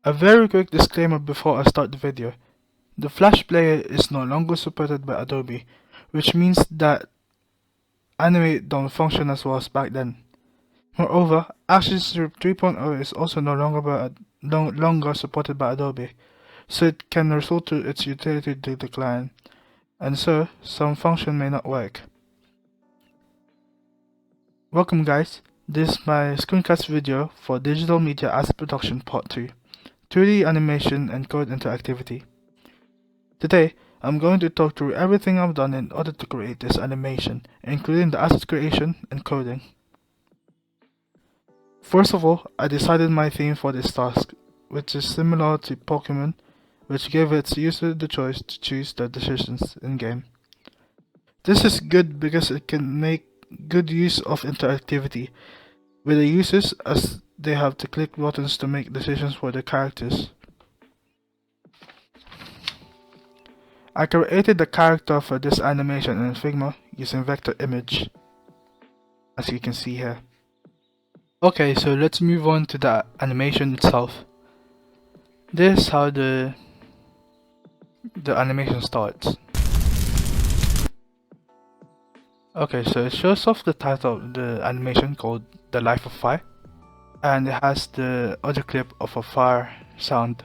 A very quick disclaimer before I start the video. The Flash player is no longer supported by Adobe, which means that Animate don't function as well as back then. Moreover, ActionScript 3.0 is also no longer supported by Adobe, so it can result to its utility to decline, and so some function may not work. Welcome guys, this is my screencast video for Digital Media Asset Production Part 2, 2D Animation and Code Interactivity. Today, I'm going to talk through everything I've done in order to create this animation, including the asset creation and coding. First of all, I decided my theme for this task, which is similar to Pokemon, which gave its user the choice to choose their decisions in-game. This is good because it can make good use of interactivity with the users, as they have to click buttons to make decisions for their characters. I created the character for this animation in Figma using vector image, as you can see here. Okay, so let's move on to the animation itself. This is how the animation starts. Okay, so it shows off the title of the animation called The Life of Fire, and it has the audio clip of a fire sound.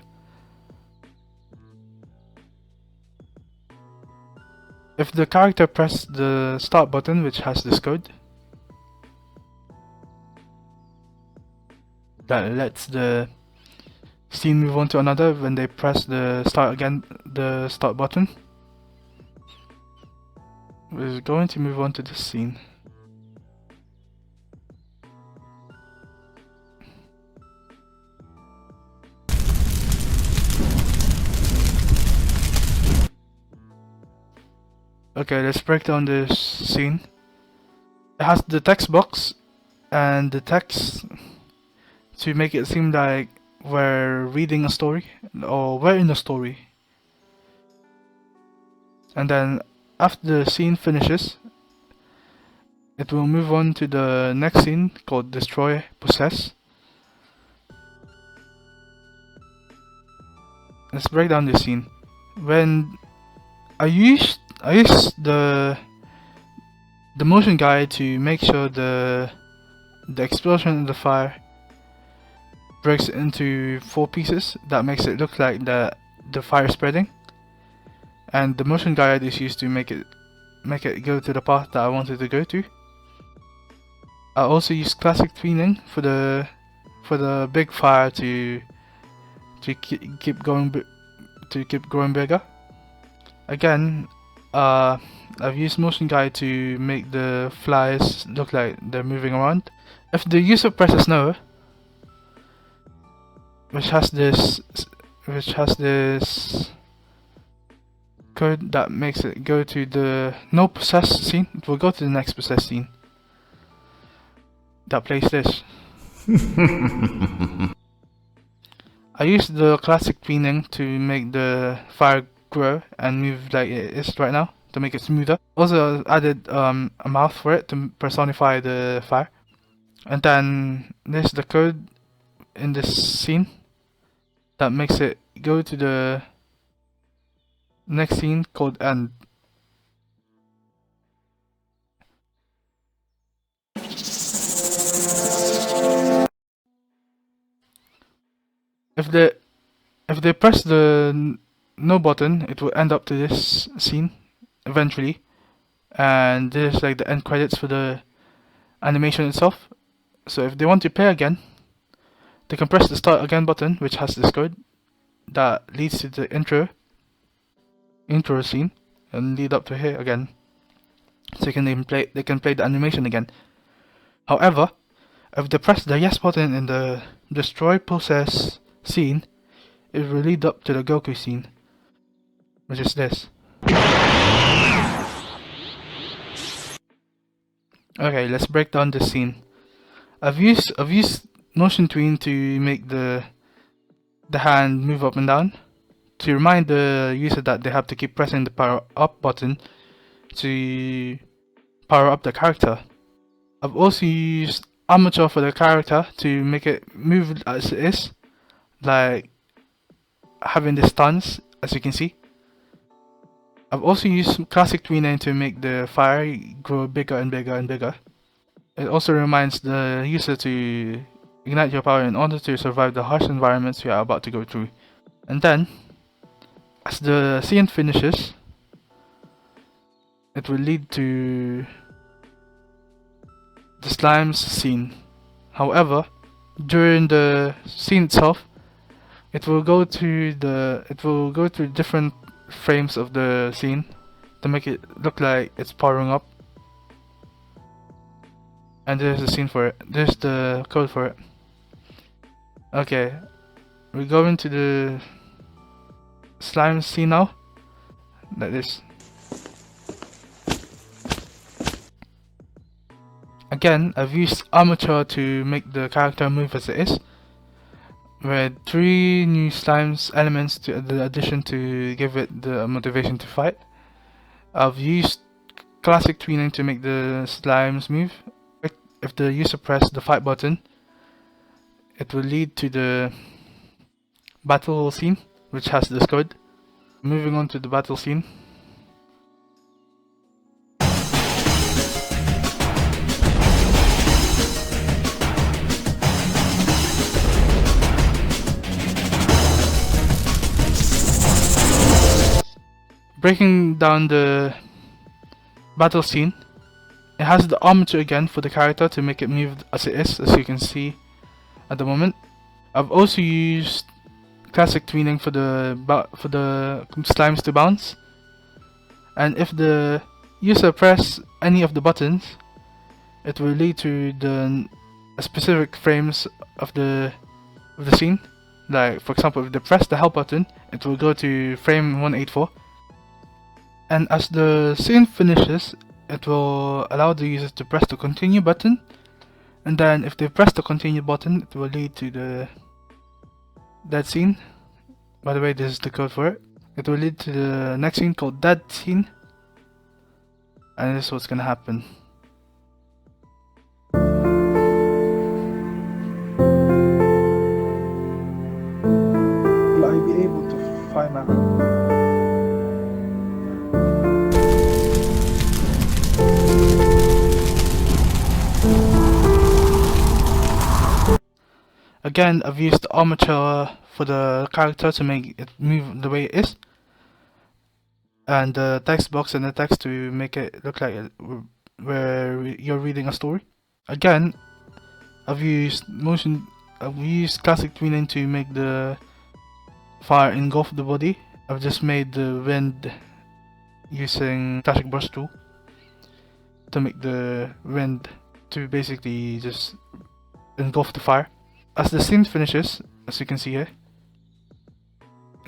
If the character presses the start button, which has this code, that lets the scene move on to another. When they press the start button, we're going to move on to the scene. Okay, let's break down this scene. It has the text box and the text to make it seem like we're reading a story or we're in a story. And then after the scene finishes, it will move on to the next scene called Destroy Possess. Let's break down this scene. When I used the motion guide to make sure the explosion in the fire breaks into 4 pieces. That makes it look like the fire is spreading, and the motion guide is used to make it go to the path that I wanted to go to. I also used classic tweening for the big fire to keep growing bigger. Again, I've used motion guide to make the flies look like they're moving around. If the user presses no, which has this code that makes it go to the no possess scene, it will go to the next possess scene that plays this. I used the classic tweening to make the fire grow and move like it is right now to make it smoother. Also added a mouth for it to personify the fire. And then there's the code in this scene that makes it go to the next scene called End. If they press the no button, it will end up to this scene eventually, and this is like the end credits for the animation itself. So if they want to play again, they can press the start again button, which has this code that leads to the intro scene and lead up to here again, so they can play the animation again. However, if they press the yes button in the destroy process scene, it will lead up to the Goku scene, which is this. Okay, let's break down this scene. I've used motion tween to make the hand move up and down, to remind the user that they have to keep pressing the power up button to power up the character. I've also used armature for the character to make it move as it is, like having the stuns, as you can see. I've also used classic tweening to make the fire grow bigger and bigger and bigger. It also reminds the user to ignite your power in order to survive the harsh environments we are about to go through. And then, as the scene finishes, it will lead to the slimes scene. However, during the scene itself, it will go through different frames of the scene to make it look like it's powering up. And there's the scene for it. There's the code for it. Okay, we're going to the slime scene now. Like this. Again, I've used Armature to make the character move as it is, with 3 new slimes elements to the addition to give it the motivation to fight. I've used classic tweening to make the slimes move. If the user press the fight button, it will lead to the battle scene, which has this code. Moving on to the battle scene. Breaking down the battle scene, it has the armature again for the character to make it move as it is, as you can see at the moment. I've also used classic tweening for the slimes to bounce, and if the user press any of the buttons, it will lead to the specific frames of the scene. Like for example, if they press the help button, it will go to frame 184. And as the scene finishes, it will allow the user to press the continue button, and then if they press the continue button, it will lead to that scene. By the way, this is the code for it. It will lead to the next scene called that scene, and this is what's gonna happen. Will I be able to find out? Again, I've used Armature for the character to make it move the way it is, and the text box and the text to make it look like where you're reading a story. Again, I've used classic tweening to make the fire engulf the body. I've just made the wind using classic brush tool to make the wind to basically just engulf the fire. As the scene finishes, as you can see here,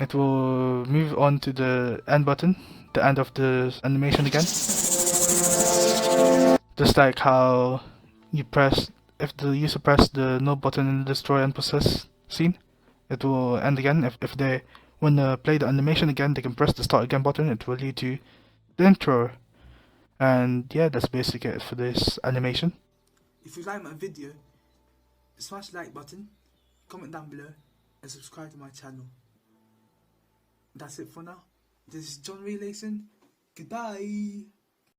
it will move on to the end button, the end of the animation again. Just like how you press, if the user press the no button in the destroy and possess scene, it will end again. If they want to play the animation again, they can press the start again button. It will lead to the intro. And yeah, that's basically it for this animation. If you like my video, smash the like button, comment down below, and subscribe to my channel. That's it for now. This is John Ray Layson. Goodbye.